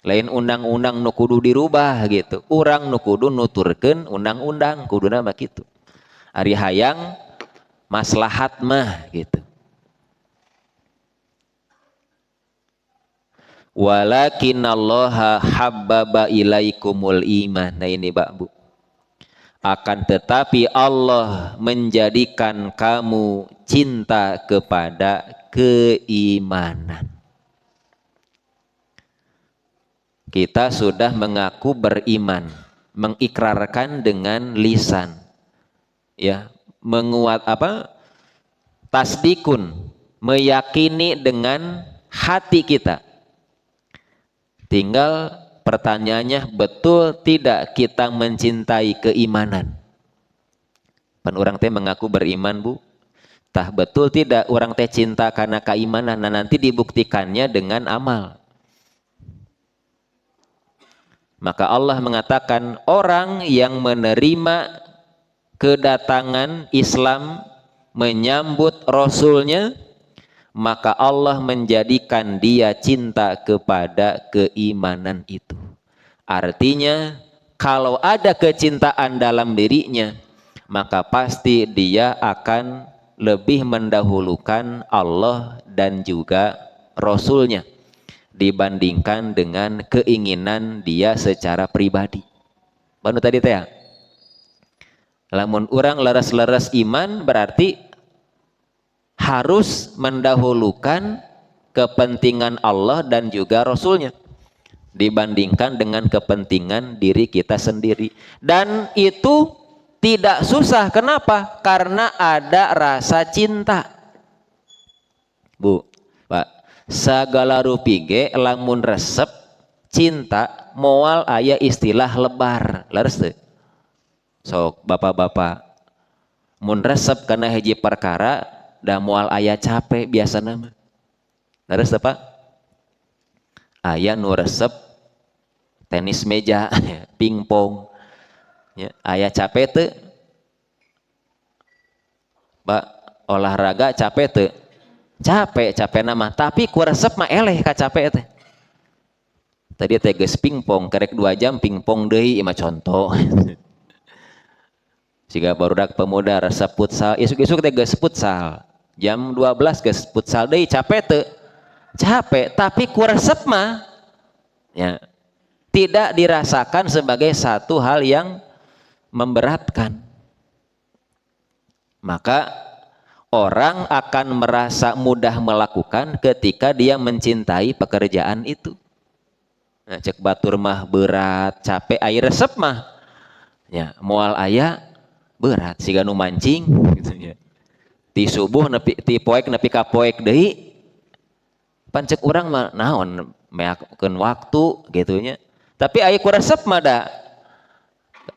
Lain undang-undang nu kudu dirubah gitu. Urang nu kudu nuturkeun undang-undang, kuduna mah kitu. Ari hayang maslahat mah gitu. Walakinallaha habbaba ilaikumul iman. Nah ini Pak Bu. Akan tetapi Allah menjadikan kamu cinta kepada keimanan. Kita sudah mengaku beriman, mengikrarkan dengan lisan. Ya, menguat apa? Tasdikun, meyakini dengan hati kita. Tinggal pertanyaannya, betul tidak kita mencintai keimanan? Pan orang teh mengaku beriman Bu, tah betul tidak orang teh cinta karena keimanan? Nah nanti dibuktikannya dengan amal. Maka Allah mengatakan orang yang menerima kedatangan Islam, menyambut Rasulnya, maka Allah menjadikan dia cinta kepada keimanan itu. Artinya kalau ada kecintaan dalam dirinya, maka pasti dia akan lebih mendahulukan Allah dan juga Rasulnya dibandingkan dengan keinginan dia secara pribadi. Banu tadi teh ya. Lamun orang leres-leres iman berarti harus mendahulukan kepentingan Allah dan juga Rasulnya dibandingkan dengan kepentingan diri kita sendiri. Dan itu tidak susah. Kenapa? Karena ada rasa cinta. Bu, Pak, sagala rupi ge lamun resep cinta moal aya istilah lebar leres teu sok bapak-bapak mun resep kana hiji perkara da moal aya capek biasana mah leres teu Pak aya nu resep tenis meja pingpong ya aya capek teu Pak olahraga capek teu capek nama tapi ku resep mah eleh ka capek teh tadi teh geus pingpong kerek 2 jam pingpong deui mah contoh siga barudak pemuda resep futsal isuk-isuk teh geus futsal jam 12 geus futsal deui capek teu capek tapi ku resep mah ya tidak dirasakan sebagai satu hal yang memberatkan maka orang akan merasa mudah melakukan ketika dia mencintai pekerjaan itu. Nah, cek batur mah berat, capek, air resep mah ya moal aya berat siga nu mancing gitu ya. Ti subuh nepi ti poek nepi ka poek deui pancek urang mah naon meakeun waktu gitu nya. Tapi aya ku resep mah da.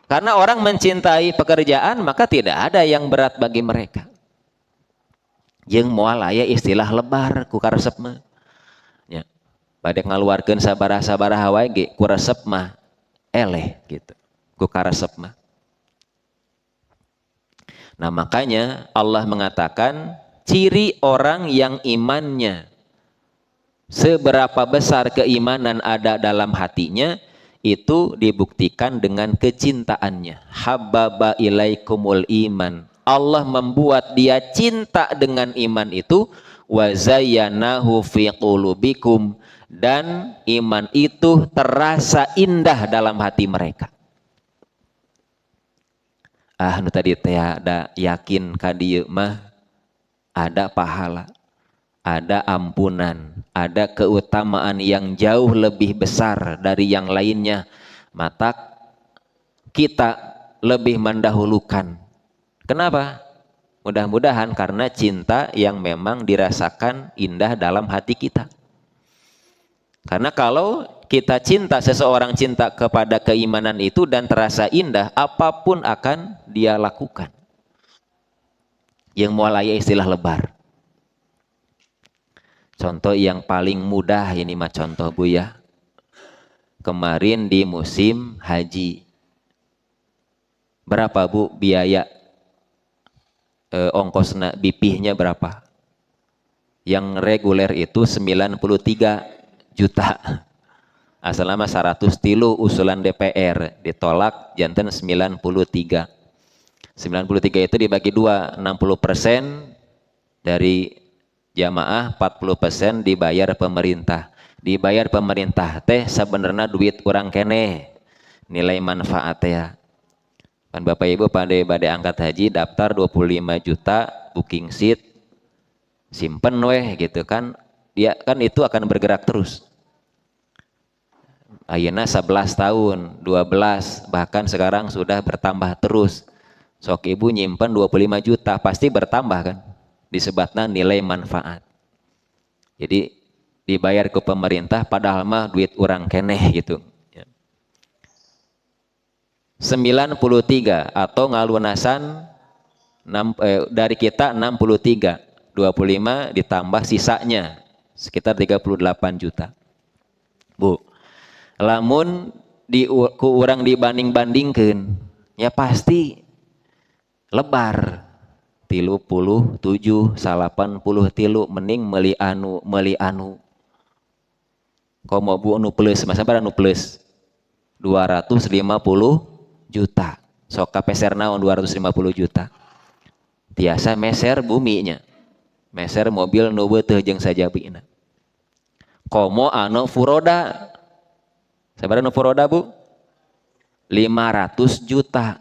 Karena orang mencintai pekerjaan maka tidak ada yang berat bagi mereka. Jeung moal aya istilah lebar ku karesep mah ya bade ngaluarkeun sabaraha wae ge ku resep mah eleh gitu ku karesep mah nah makanya Allah mengatakan ciri orang yang imannya seberapa besar keimanan ada dalam hatinya itu dibuktikan dengan kecintaannya habbaba ilaikumul iman Allah membuat dia cinta dengan iman itu wa zayyanahu fi qulubikum dan iman itu terasa indah dalam hati mereka. Nu tadi teh ada yakin ka dieu mah ada pahala, ada ampunan, ada keutamaan yang jauh lebih besar dari yang lainnya. Maka kita lebih mendahulukan. Kenapa? Mudah-mudahan karena cinta yang memang dirasakan indah dalam hati kita. Karena kalau kita cinta, seseorang cinta kepada keimanan itu dan terasa indah, apapun akan dia lakukan. Yang mulai istilah lebar. Contoh yang paling mudah ini mah contoh Bu ya. Kemarin di musim haji. Berapa Bu biaya ongkosna bipihnya berapa? Yang reguler itu 93 juta. Asalnya 100 tilu usulan DPR ditolak jantan 93. 93 itu dibagi 2, 60% dari jamaah, 40% dibayar pemerintah. Dibayar pemerintah teh sebenarnya duit kurang kene. Nilai manfaat ya. Kan Bapak Ibu pada angkat haji daftar 25 juta booking seat simpen weh gitu kan dia kan itu akan bergerak terus ayeuna 11 tahun 12 bahkan sekarang sudah bertambah terus sok ibu nyimpen 25 juta pasti bertambah kan disebutnya nilai manfaat jadi dibayar ke pemerintah padahal mah duit orang keneh gitu 93 atau ngalunasan dari kita 63 25 ditambah sisanya sekitar 38 juta Bu lamun ku urang dibanding-bandingkeun ya pasti lebar 37 80 tilu mending meuli anu komo Bu nu plus masa bara nu plus 250 juta sok kapeser naon 250 juta tiasa meser buminya meser mobil nu beuteuh jeung sajabina komo anu furoda sabaraha nu furoda Bu 500 juta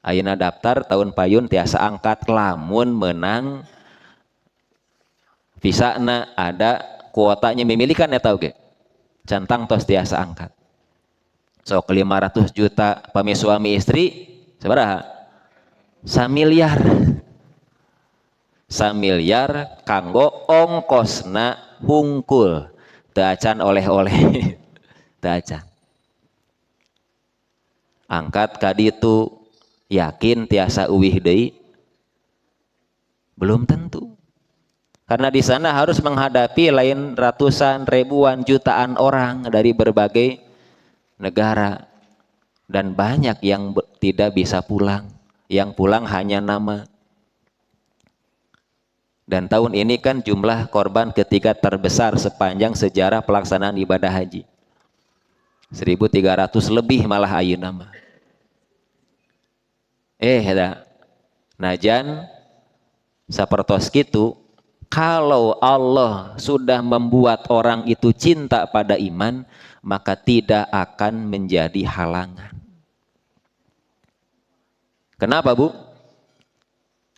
ayeuna daftar tahun payun tiasa angkat lamun menang visana ada kuotanya memilikan eta oge cantang tos tiasa angkat sok 500 juta pami suami istri sabaraha 1 miliar kanggo ongkosna hungkul teu acan oleh-oleh teu acan. Angkat ka ditu yakin tiasa uwih deui? Belum tentu. Karena di sana harus menghadapi lain ratusan, ribuan, jutaan orang dari berbagai negara dan banyak yang tidak bisa pulang. Yang pulang hanya nama. Dan tahun ini kan jumlah korban ketiga terbesar sepanjang sejarah pelaksanaan ibadah haji. 1.300 lebih malah ayeuna mah. Najan sapertos kitu, kalau Allah sudah membuat orang itu cinta pada iman, maka tidak akan menjadi halangan. Kenapa, Bu?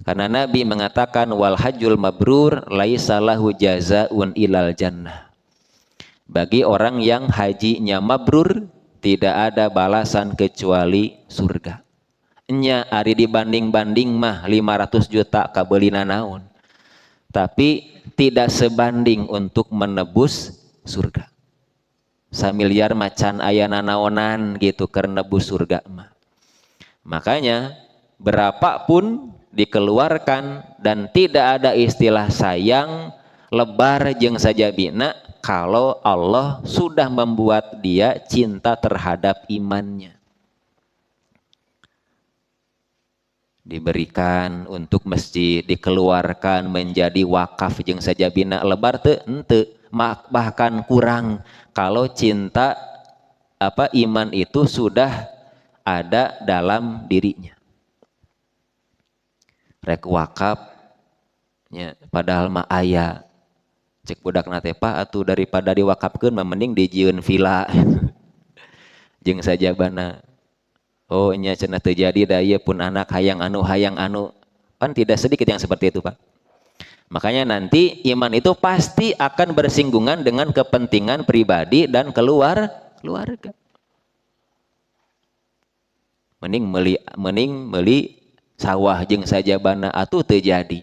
Karena Nabi mengatakan wal hajjul mabrur laisa lahu jazaun ilal jannah. Bagi orang yang hajinya mabrur tidak ada balasan kecuali surga. Nya ari dibanding-banding mah 500 juta kabelina naon. Tapi tidak sebanding untuk menebus surga. 1 miliar macan ayana naonan gitu keur nebus surga mah. Makanya berapapun dikeluarkan dan tidak ada istilah sayang, lebar jeung sajabina kalau Allah sudah membuat dia cinta terhadap imannya. Diberikan untuk masjid, dikeluarkan menjadi wakaf jeung sajabina lebar teu henteu, bahkan kurang kalau cinta iman itu sudah ada dalam dirinya. Rek wakaf nya padahal mah aya cek budak nate Pak atuh daripada diwakafkeun mah mending dijieun villa jeung sajabana. Oh nya cenah teu jadi da ieu pun anak hayang anu kan tidak sedikit yang seperti itu Pak. Makanya nanti iman itu pasti akan bersinggungan dengan kepentingan pribadi dan keluarga. Mending meuli sawah jeung sajabana atuh teu jadi.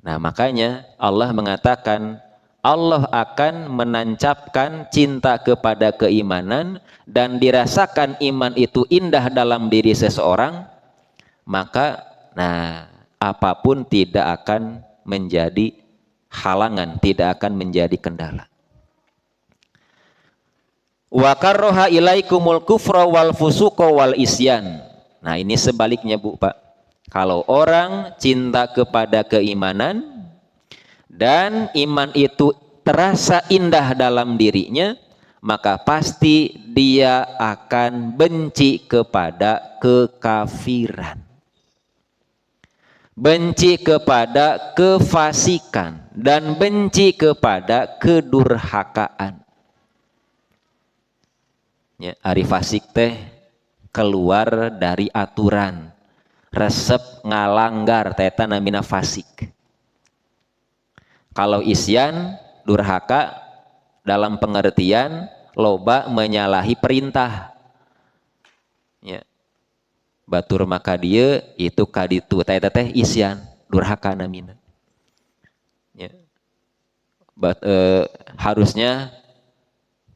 Nah, makanya Allah mengatakan Allah akan menancapkan cinta kepada keimanan dan dirasakan iman itu indah dalam diri seseorang, maka apapun tidak akan menjadi halangan, tidak akan menjadi kendala. Wa karroha ilaikumul kufra wal fusuqa wal isyan. Nah ini sebaliknya Bu Pak. Kalau orang cinta kepada keimanan dan iman itu terasa indah dalam dirinya, maka pasti dia akan benci kepada kekafiran. Benci kepada kefasikan dan benci kepada kedurhakaan. Ya, ari fasik teh keluar dari aturan, resep ngalanggar teta namina fasik. Kalau isyan durhaka dalam pengertian loba menyalahi perintah. Ya. Batur maka dia itu kaditu teta teh isyan durhaka namina. Ya. Harusnya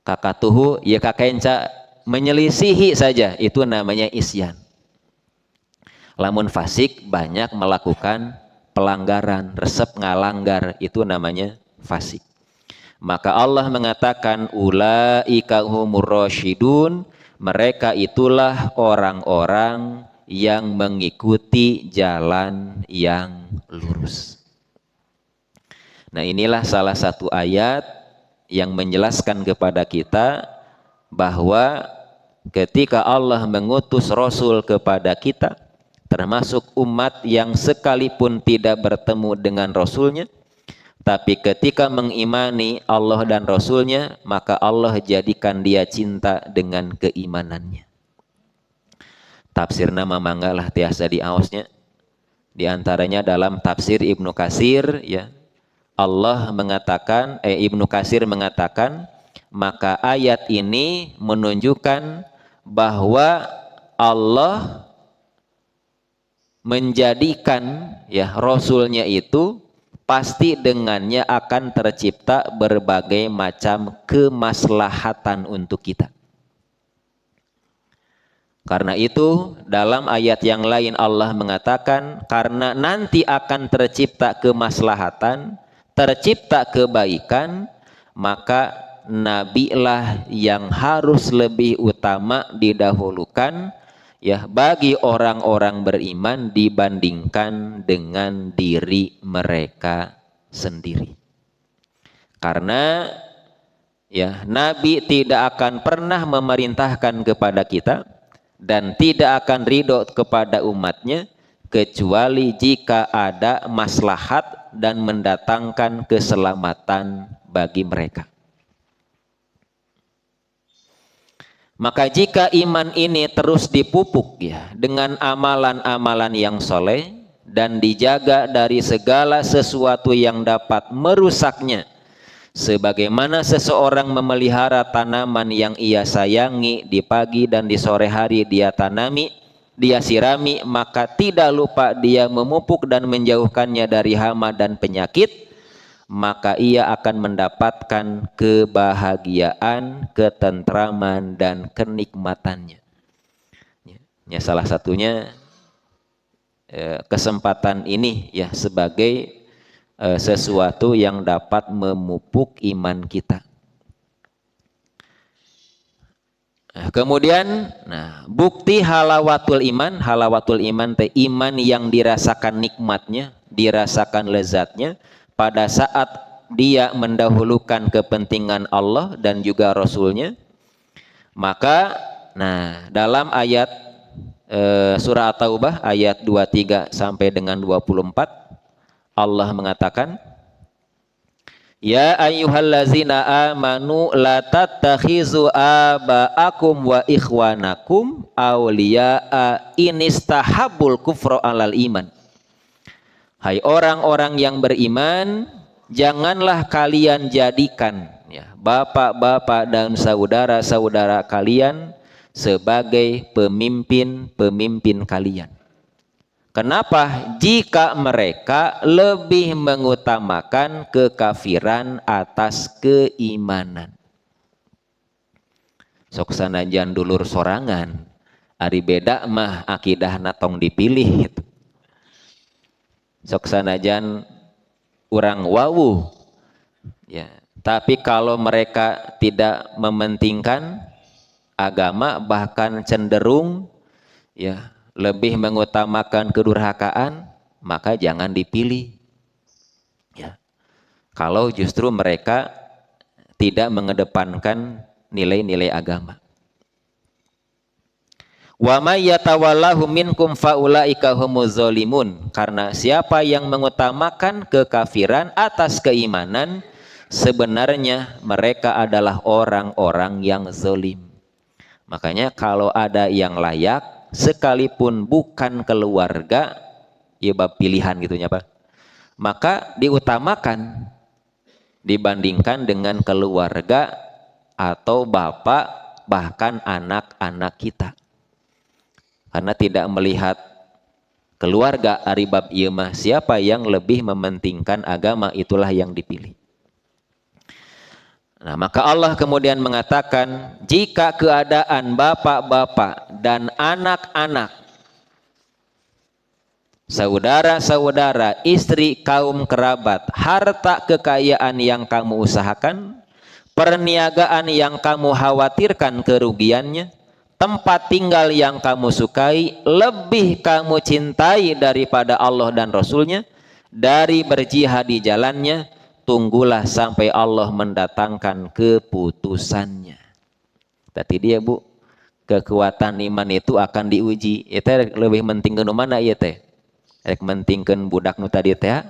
kakatuhu ya kakenca menyelisihi saja itu namanya isyan. Lamun fasik banyak melakukan pelanggaran, resep ngalanggar itu namanya fasik. Maka Allah mengatakan ulaika humur rasyidun, mereka itulah orang-orang yang mengikuti jalan yang lurus. Nah, inilah salah satu ayat yang menjelaskan kepada kita bahwa ketika Allah mengutus Rasul kepada kita, termasuk umat yang sekalipun tidak bertemu dengan Rasulnya, tapi ketika mengimani Allah dan Rasulnya, maka Allah jadikan dia cinta dengan keimanannya. Tafsir nama manggalah tiasa diaosnya. Di antaranya dalam tafsir Ibnu Katsir, ya, Allah mengatakan, Ibnu Katsir mengatakan, maka ayat ini menunjukkan bahwa Allah menjadikan ya Rasulnya itu pasti dengannya akan tercipta berbagai macam kemaslahatan untuk kita. Karena itu dalam ayat yang lain Allah mengatakan, karena nanti akan tercipta kemaslahatan, tercipta kebaikan, maka nabilah yang harus lebih utama didahulukan ya bagi orang-orang beriman dibandingkan dengan diri mereka sendiri. Karena ya nabi tidak akan pernah memerintahkan kepada kita dan tidak akan ridho kepada umatnya kecuali jika ada maslahat dan mendatangkan keselamatan bagi mereka. Maka jika iman ini terus dipupuk ya dengan amalan-amalan yang soleh dan dijaga dari segala sesuatu yang dapat merusaknya, sebagaimana seseorang memelihara tanaman yang ia sayangi, di pagi dan di sore hari dia tanami, dia sirami, maka tidak lupa dia memupuk dan menjauhkannya dari hama dan penyakit, maka ia akan mendapatkan kebahagiaan, ketentraman dan kenikmatannya. Ya, salah satunya kesempatan ini ya sebagai sesuatu yang dapat memupuk iman kita. Kemudian bukti halawatul iman teh iman yang dirasakan nikmatnya, dirasakan lezatnya pada saat dia mendahulukan kepentingan Allah dan juga Rasulnya. Maka dalam ayat surah At-Taubah ayat 23 sampai dengan 24 Allah mengatakan, ya ayyuhallazina amanu la tattakhizu aba'akum wa ikhwanakum awliya'a inistahabbul kufra 'alal iman. Hai orang-orang yang beriman, janganlah kalian jadikan ya bapak-bapak dan saudara-saudara kalian sebagai pemimpin-pemimpin kalian. Kenapa? Jika mereka lebih mengutamakan kekafiran atas keimanan. Sok sanajan dulur sorangan, ari beda mah akidahna tong dipilih gitu. Sok sanajan urang wawu ya, tapi kalau mereka tidak mementingkan agama, bahkan cenderung ya lebih mengutamakan kedurhakaan, maka jangan dipilih ya. Kalau justru mereka tidak mengedepankan nilai-nilai agama. Wa may yatawallahu minkum faulaika humuz zalimun, karena siapa yang mengutamakan kekafiran atas keimanan, sebenarnya mereka adalah orang-orang yang zalim. Makanya kalau ada yang layak sekalipun bukan keluarga, ya bab pilihan gitunya Pak, maka diutamakan dibandingkan dengan keluarga atau bapak bahkan anak-anak kita. Karena tidak melihat keluarga ari bab ieu mah, siapa yang lebih mementingkan agama itulah yang dipilih. Maka Allah kemudian mengatakan, jika keadaan bapak-bapak dan anak-anak, saudara-saudara, istri, kaum kerabat, harta kekayaan yang kamu usahakan, perniagaan yang kamu khawatirkan kerugiannya, tempat tinggal yang kamu sukai, lebih kamu cintai daripada Allah dan Rasulnya, dari berjihad di jalannya, tunggulah sampai Allah mendatangkan keputusannya. Tadi dia Bu, kekuatan iman itu akan diuji. Itu lebih penting ke mana ya teh? Rek mentingkeun budak nu tadi teh.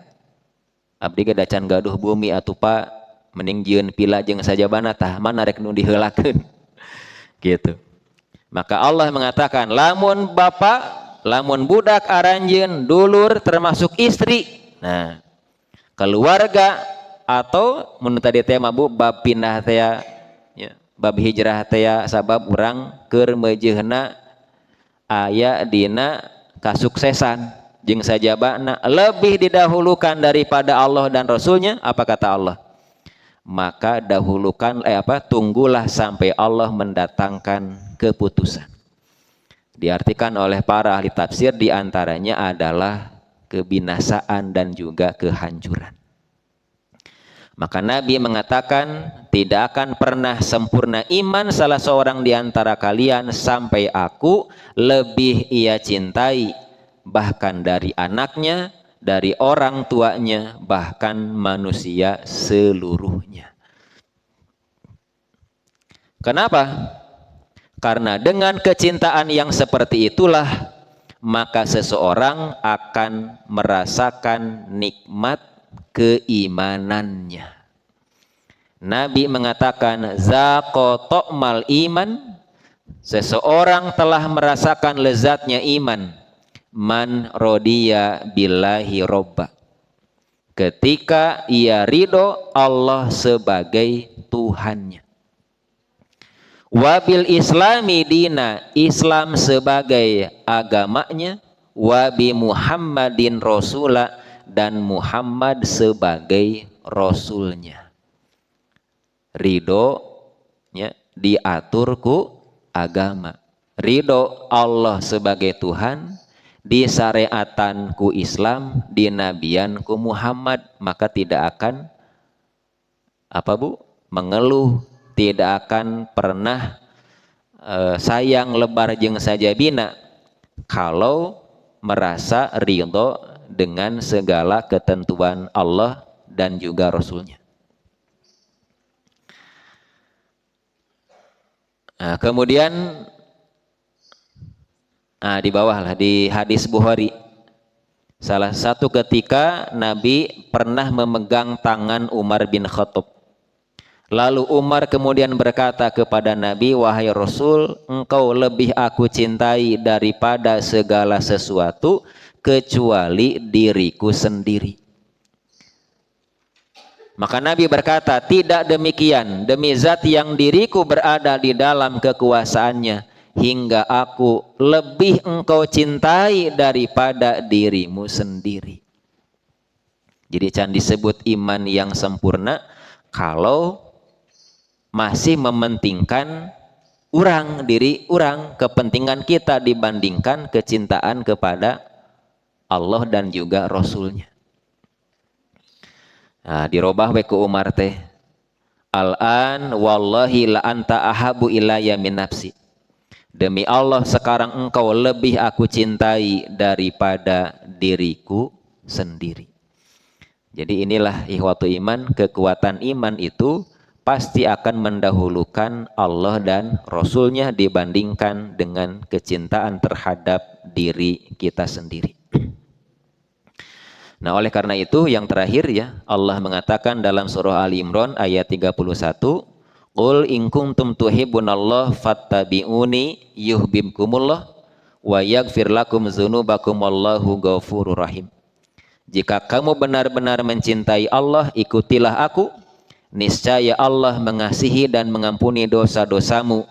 Abdi ge dacan gaduh bumi atuh Pak, mending jieun pila jeung sajabana tah, mana rek nu diheulakeun. Gitu. Maka Allah mengatakan, lamun bapak, lamun budak aranjeun, dulur termasuk istri. Keluarga atau mun tadi teh mah Bu bab pindah teh ya, bab hijrah teh sabab urang keur meujeunna aya dina kasuksesan jeung sajabana lebih didahulukan daripada Allah dan Rasulnya, apa kata Allah? Maka tunggulah sampai Allah mendatangkan keputusan. Diartikan oleh para ahli tafsir diantaranya adalah kebinasaan dan juga kehancuran. Maka Nabi mengatakan tidak akan pernah sempurna iman salah seorang di antara kalian sampai aku lebih ia cintai bahkan dari anaknya, dari orang tuanya, bahkan manusia seluruhnya. Kenapa? Karena dengan kecintaan yang seperti itulah maka seseorang akan merasakan nikmat keimanannya. Nabi mengatakan zaqa ta'mal iman, seseorang telah merasakan lezatnya iman, man rodiya billahi robba, ketika ia ridho Allah sebagai Tuhannya, wabil islami dina, Islam sebagai agamanya, wabi Muhammadin rasula, dan Muhammad sebagai rasulnya. Ridho ya, diatur ku agama, ridho Allah sebagai Tuhan, disyariatan ku Islam, dinabian ku Muhammad, maka tidak akan mengeluh, tidak akan pernah sayang lebar jeung sajabina kalau merasa ridho dengan segala ketentuan Allah dan juga Rasulnya. Nah, kemudian di bawahlah di hadis Bukhari, salah satu ketika Nabi pernah memegang tangan Umar bin Khattab. Lalu Umar kemudian berkata kepada Nabi, wahai Rasul, engkau lebih aku cintai daripada segala sesuatu kecuali diriku sendiri. Maka Nabi berkata, tidak demikian, demi zat yang diriku berada di dalam kekuasaannya, hingga aku lebih engkau cintai daripada dirimu sendiri. Jadi can disebut iman yang sempurna kalau masih mementingkan diri orang, kepentingan kita dibandingkan kecintaan kepada Allah dan juga Rasulnya. Nah, dirobah we ku Umar teh, al-an wallahi la anta ahabu ilayya min nafsi, demi Allah sekarang engkau lebih aku cintai daripada diriku sendiri. Jadi inilah ikhwatu iman, kekuatan iman itu pasti akan mendahulukan Allah dan Rasulnya dibandingkan dengan kecintaan terhadap diri kita sendiri. Nah, oleh karena itu yang terakhir ya, Allah mengatakan dalam surah Ali Imran ayat 31, qul in kuntum tuhibbunallah fattabi'uni yuhibbukumullah wa yaghfir lakum dzunubakum wallahu ghafurur rahim. Jika kamu benar-benar mencintai Allah, ikutilah aku, niscaya Allah mengasihi dan mengampuni dosa-dosamu.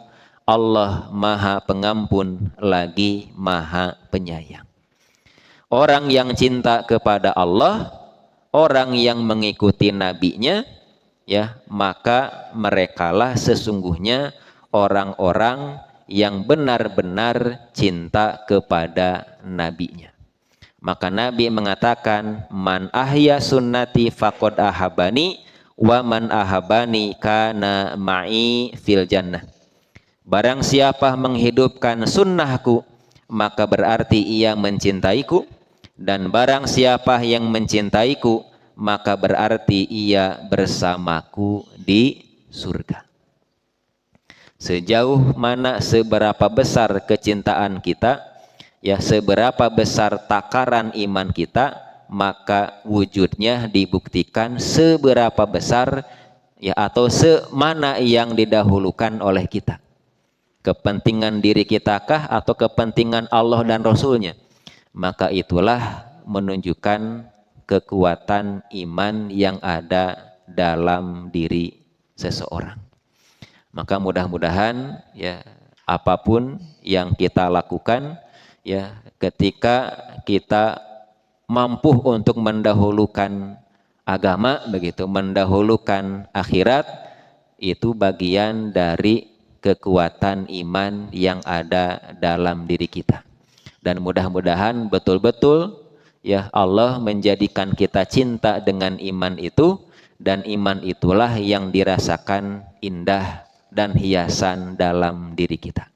Allah Maha Pengampun lagi Maha Penyayang. Orang yang cinta kepada Allah, orang yang mengikuti nabinya, ya, maka merekalah sesungguhnya orang-orang yang benar-benar cinta kepada nabinya. Maka Nabi mengatakan, man ahya sunnati faqad ahabani wa man ahabani kana ma'i fil jannah. Barang siapa menghidupkan sunnahku, maka berarti ia mencintaiku, dan barang siapa yang mencintaiku, maka berarti ia bersamaku di surga. Sejauh mana, seberapa besar kecintaan kita, ya, seberapa besar takaran iman kita, maka wujudnya dibuktikan seberapa besar, ya, atau semana yang didahulukan oleh kita. Kepentingan diri kitakah atau kepentingan Allah dan Rasulnya? Maka itulah menunjukkan kekuatan iman yang ada dalam diri seseorang. Maka mudah-mudahan ya, apapun yang kita lakukan, ya, ketika kita mampu untuk mendahulukan agama begitu, mendahulukan akhirat, itu bagian dari kekuatan iman yang ada dalam diri kita. Dan mudah-mudahan betul-betul ya Allah menjadikan kita cinta dengan iman itu, dan iman itulah yang dirasakan indah dan hiasan dalam diri kita.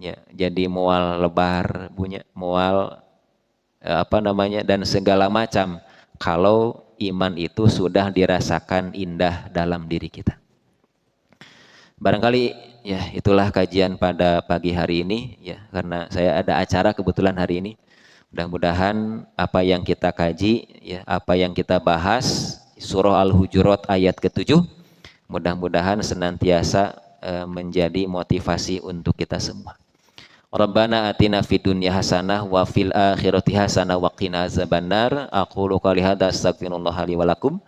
Ya, jadi mual lebar punya, mual dan segala macam kalau iman itu sudah dirasakan indah dalam diri kita. Barangkali ya itulah kajian pada pagi hari ini ya, karena saya ada acara kebetulan hari ini. Mudah-mudahan apa yang kita kaji ya, apa yang kita bahas surah Al-Hujurat ayat ke-7 mudah-mudahan senantiasa menjadi motivasi untuk kita semua. Rabbana atina fid dunya hasanah wa fil akhirati hasanah wa qina azabannar. Aqulu qouli hadza astaghfirullah li wa lakum.